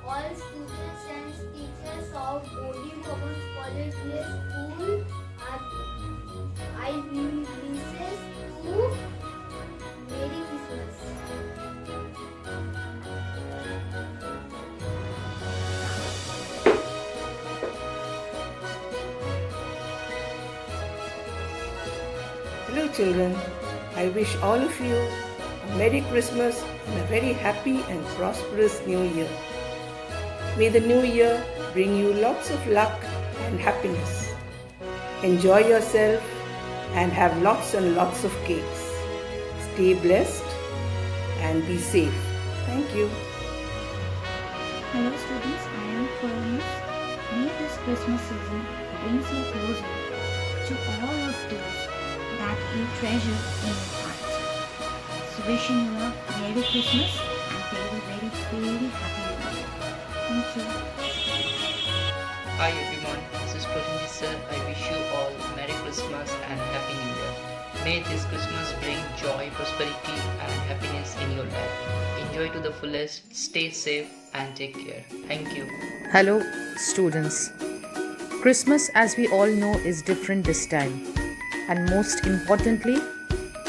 all students and teachers of Bodhi Women's College School I wishes to Merry Christmas. Hello children, I wish all of you a Merry Christmas and a very happy and prosperous New Year. May the New Year bring you lots of luck and happiness. Enjoy yourself and have lots and lots of cakes. Stay blessed and be safe. Thank you. Hello students, I am Promise. May this Christmas season brings you closer to all of those that you treasure in your heart. So wishing you a Merry Christmas and very happy New Year. Thank you. Hi everyone, this is Pratham sir. I wish you all Merry Christmas and Happy New Year. May this Christmas bring joy, prosperity and happiness in your life. Enjoy to the fullest, stay safe and take care. Thank you. Hello, students. Christmas, as we all know, is different this time. And most importantly,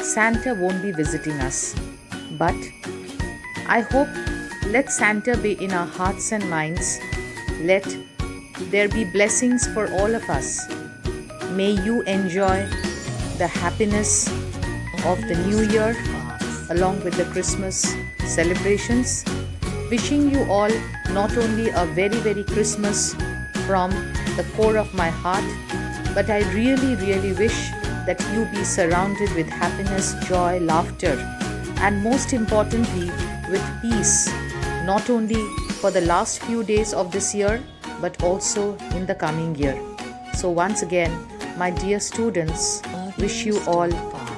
Santa won't be visiting us. But I hope let Santa be in our hearts and minds. Let there be blessings for all of us. May you enjoy the happiness of the new year along with the Christmas celebrations. Wishing you all not only a very Christmas from the core of my heart, but I really wish that you be surrounded with happiness, joy, laughter, and most importantly with peace, not only for the last few days of this year, but also in the coming year. So once again, my dear students, wish you all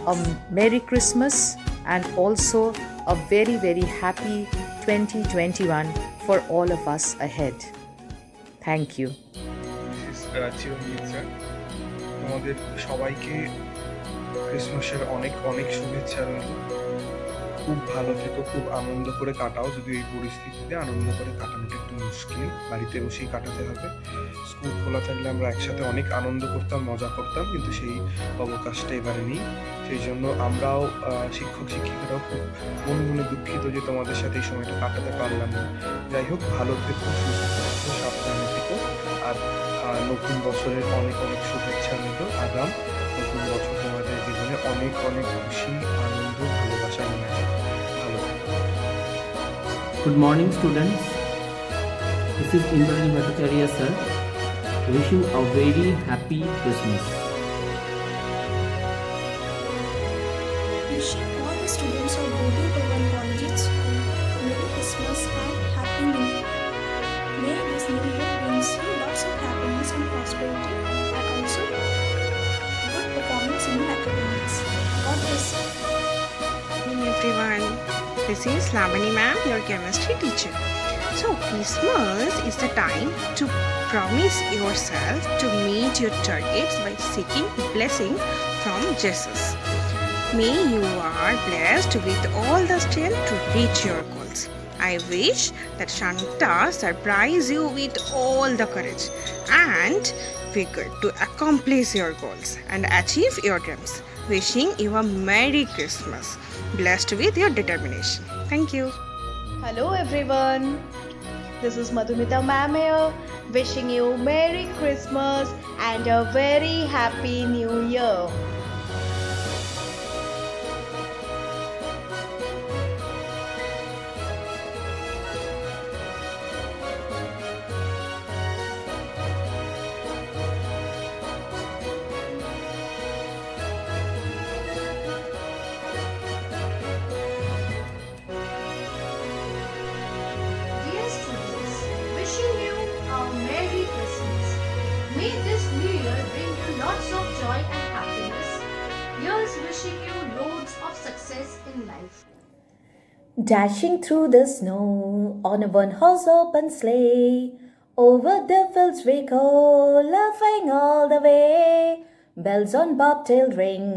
a Merry Christmas and also a very happy 2021 for all of us ahead. Thank you. Chiranjit sir, তোমাদের সবাইকে ক্রিসমাসের অনেক শুভেচ্ছা রইল। খুব ভালো থেকো, খুব আনন্দ করে কাটাও। যদিও এই পরিস্থিতিতে আনন্দ করে কাটানোটা একটু মুশকিল, বাড়িতে বসেই কাটাতে হবে। স্কুল খোলা থাকলে আমরা একসাথে অনেক আনন্দ করতাম, মজা করতাম, কিন্তু সেই অবকাশটা এবারে নেই। সেই জন্য আমরাও শিক্ষক শিক্ষিকারাও খুব মনে দুঃখিত যে তোমাদের সাথে এই সময়টা কাটাতে পারলাম না। যাই হোক, ভালো থেকো, সুস্থ থেকো, সাবধানে থেকো। আর নতুন বছরের অনেক শুভেচ্ছা রইল। আগাম নতুন বছর তোমাদের জীবনে অনেক খুশি, আনন্দ, ভালোবাসা নিয়ে আসবে। ভালো থেকো। Good morning, students. This is Indrajit Bhattacharya, sir. Wish you a very happy Christmas. Wishing all the students of Bodhi Women College School Merry Christmas and Happy New Year. May this new year brings you lots of happiness and prosperity and also good performance in your academics. God bless you. Good morning everyone. This is Lamani ma'am, your chemistry teacher. So Christmas is the time to promise yourself to meet your targets by seeking blessing from Jesus. May you are blessed with all the strength to reach your goals. I wish that Santa surprise you with all the courage and vigor to accomplish your goals and achieve your dreams. Wishing you a Merry Christmas, blessed with your determination. Thank you. Hello everyone. This is Madhumita ma'am here, wishing you Merry Christmas and a very Happy New Year. Dear students, wishing you a Merry Christmas. May this new year bring you lots of joy and happiness. Here's wishing you loads of success in life. Dashing through the snow on a one-horse open sleigh, over the fields we go, laughing all the way. Bells on bobtail ring,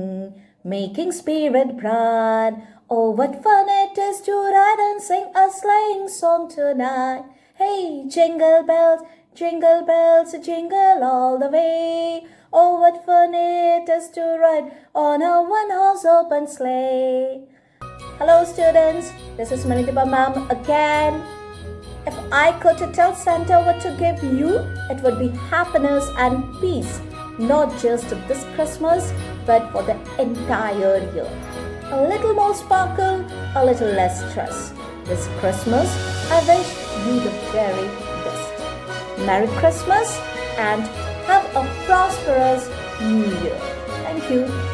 making spirit bright. Oh, what fun it is to ride and sing a sleighing song tonight. Hey, jingle bells, jingle all the way. Oh, what fun it is to ride on a one-horse open sleigh. Hello students, this is Manitiba ma'am again. If I could tell Santa what to give you, it would be happiness and peace, not just this Christmas, but for the entire year. A little more sparkle, a little less stress. This Christmas, I wish you the very best. Merry Christmas and have a prosperous New Year. Thank you.